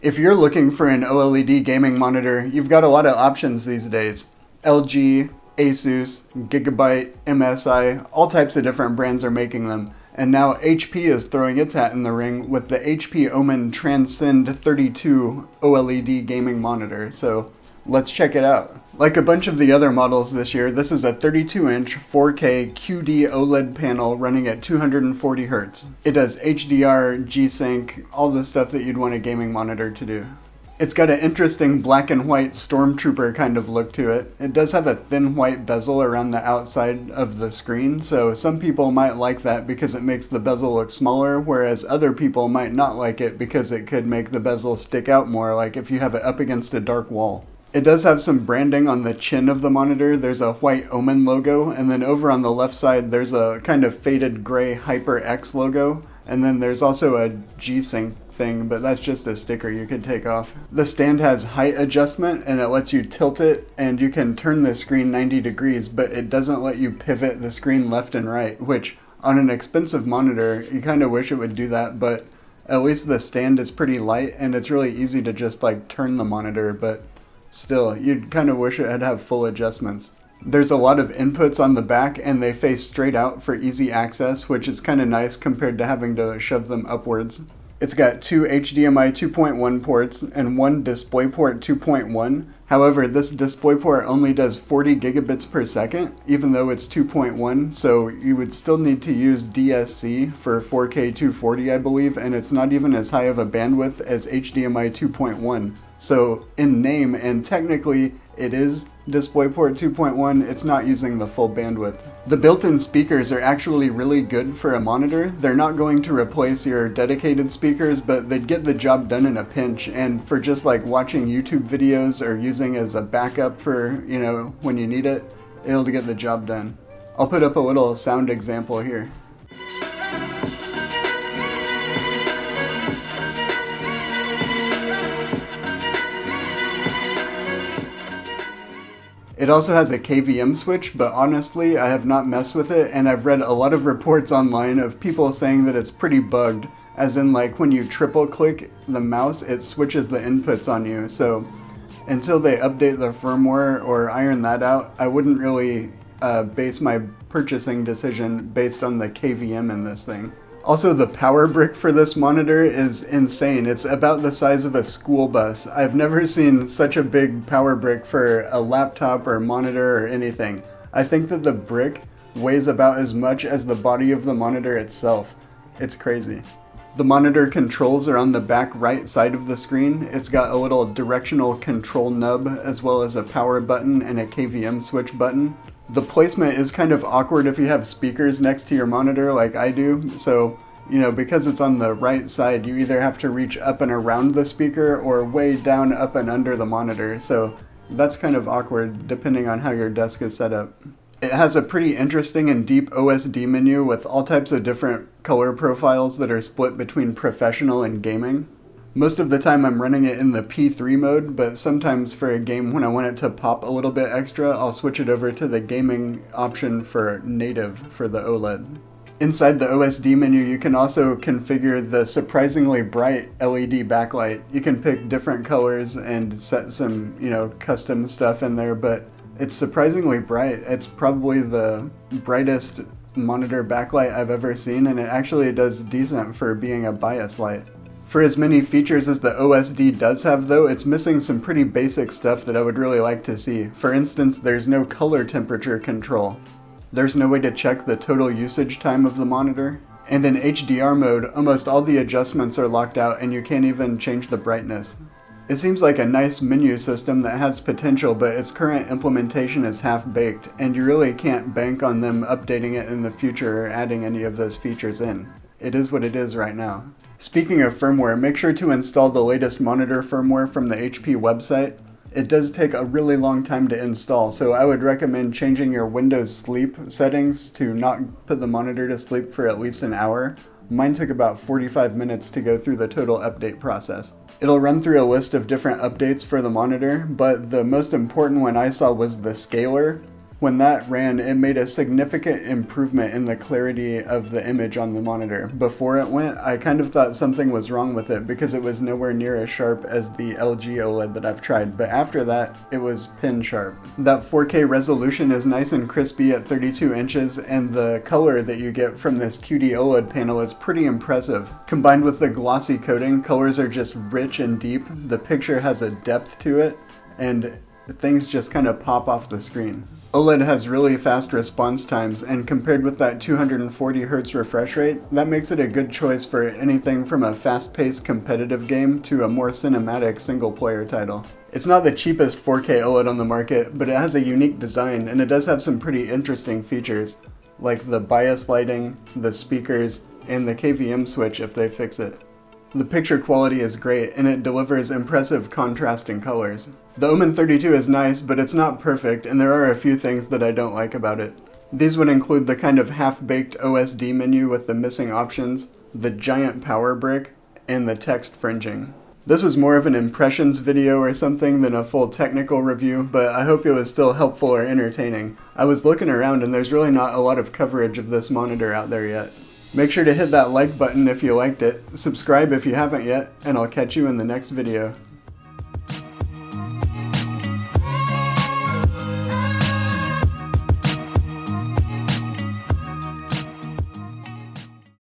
If you're looking for an OLED gaming monitor, you've got a lot of options these days. LG, Asus, Gigabyte, MSI, all types of different brands are making them. And now HP is throwing its hat in the ring with the HP OMEN Transcend 32 OLED gaming monitor. So let's check it out. Like a bunch of the other models this year, this is a 32-inch 4K QD OLED panel running at 240 Hz. It does HDR, G-Sync, all the stuff that you'd want a gaming monitor to do. It's got an interesting black and white stormtrooper kind of look to it. It does have a thin white bezel around the outside of the screen, so some people might like that because it makes the bezel look smaller, whereas other people might not like it because it could make the bezel stick out more, like if you have it up against a dark wall. It does have some branding on the chin of the monitor. There's a white OMEN logo, and then over on the left side there's a kind of faded gray HyperX logo, and then there's also a G-Sync thing, but that's just a sticker you could take off. The stand has height adjustment and it lets you tilt it, and you can turn the screen 90 degrees, but it doesn't let you pivot the screen left and right, which on an expensive monitor you kind of wish it would do that, but at least the stand is pretty light and it's really easy to just like turn the monitor, but still, you'd kind of wish it had have full adjustments. There's a lot of inputs on the back and they face straight out for easy access, which is kind of nice compared to having to shove them upwards. It's got two HDMI 2.1 ports and one DisplayPort 2.1. However, this DisplayPort only does 40 gigabits per second, even though it's 2.1, so you would still need to use DSC for 4K 240, I believe, and it's not even as high of a bandwidth as HDMI 2.1. So in name, and technically it is DisplayPort 2.1, it's not using the full bandwidth. The built-in speakers are actually really good for a monitor. They're not going to replace your dedicated speakers, but they'd get the job done in a pinch, and for just like watching YouTube videos or using as a backup for, you know, when you need it, it'll get the job done. I'll put up a little sound example here. It also has a KVM switch, but honestly, I have not messed with it, and I've read a lot of reports online of people saying that it's pretty bugged, as in like when you triple click the mouse, it switches the inputs on you. So until they update the firmware or iron that out, I wouldn't really base my purchasing decision based on the KVM in this thing. Also, the power brick for this monitor is insane. It's about the size of a school bus. I've never seen such a big power brick for a laptop or monitor or anything. I think that the brick weighs about as much as the body of the monitor itself. It's crazy. The monitor controls are on the back right side of the screen. It's got a little directional control nub as well as a power button and a KVM switch button. The placement is kind of awkward if you have speakers next to your monitor like I do, so, you know, because it's on the right side, you either have to reach up and around the speaker or way down, up and under the monitor, so that's kind of awkward depending on how your desk is set up. It has a pretty interesting and deep OSD menu with all types of different color profiles that are split between professional and gaming. Most of the time I'm running it in the P3 mode, but sometimes for a game when I want it to pop a little bit extra, I'll switch it over to the gaming option for native for the OLED. Inside the OSD menu, you can also configure the surprisingly bright LED backlight. You can pick different colors and set some, you know, custom stuff in there, but it's surprisingly bright. It's probably the brightest monitor backlight I've ever seen, and it actually does decent for being a bias light. For as many features as the OSD does have though, it's missing some pretty basic stuff that I would really like to see. For instance, there's no color temperature control. There's no way to check the total usage time of the monitor. And in HDR mode, almost all the adjustments are locked out and you can't even change the brightness. It seems like a nice menu system that has potential, but its current implementation is half-baked, and you really can't bank on them updating it in the future or adding any of those features in. It is what it is right now. Speaking of firmware, make sure to install the latest monitor firmware from the HP website. It does take a really long time to install, so I would recommend changing your Windows sleep settings to not put the monitor to sleep for at least an hour. Mine took about 45 minutes to go through the total update process. It'll run through a list of different updates for the monitor, but the most important one I saw was the scaler. When that ran, it made a significant improvement in the clarity of the image on the monitor. Before it went, I kind of thought something was wrong with it because it was nowhere near as sharp as the LG OLED that I've tried, but after that, it was pin sharp. That 4K resolution is nice and crispy at 32 inches, and the color that you get from this QD OLED panel is pretty impressive. Combined with the glossy coating, colors are just rich and deep, the picture has a depth to it, and things just kind of pop off the screen. OLED has really fast response times, and compared with that 240Hz refresh rate, that makes it a good choice for anything from a fast-paced competitive game to a more cinematic single-player title. It's not the cheapest 4K OLED on the market, but it has a unique design, and it does have some pretty interesting features, like the bias lighting, the speakers, and the KVM switch if they fix it. The picture quality is great, and it delivers impressive contrasting colors. The OMEN 32 is nice, but it's not perfect, and there are a few things that I don't like about it. These would include the kind of half-baked OSD menu with the missing options, the giant power brick, and the text fringing. This was more of an impressions video or something than a full technical review, but I hope it was still helpful or entertaining. I was looking around and there's really not a lot of coverage of this monitor out there yet. Make sure to hit that like button if you liked it, subscribe if you haven't yet, and I'll catch you in the next video.